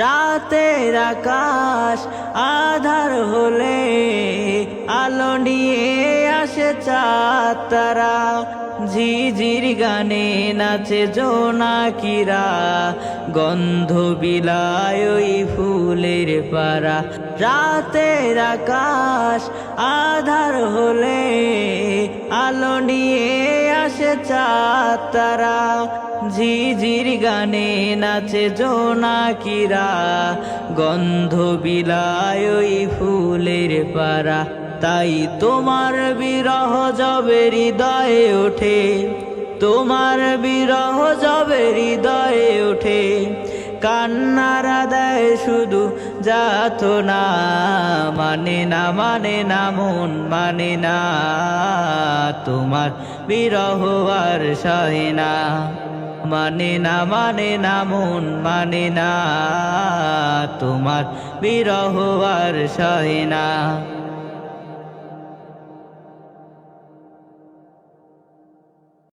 রাতের আকাশ আধার হলে আলো নিয়ে আসে চাঁদ তারা, ঝিঝির গানে নাচে জোনাকিরা, গন্ধ বিলায় ওই ফুলের পারা। রাতের আকাশ আধার হলে আলো নিয়ে আসে চাঁদ তারা, ঝিঝির গানে নাচে জোনাকিরা, গন্ধ বিলায় ওই ফুলের পারা। তাই তোমার বিরহ যবে হৃদয়ে ওঠে, তোমার বিরহ যবে হৃদয়ে ওঠে, কান্নারা দেয় শুধু যাতনা। মানে না মানে না মন মানে না, তোমার বিরহ আর সহে না। মানে না মানে না মন মানে না, তোমার বিরহ আর সহে না।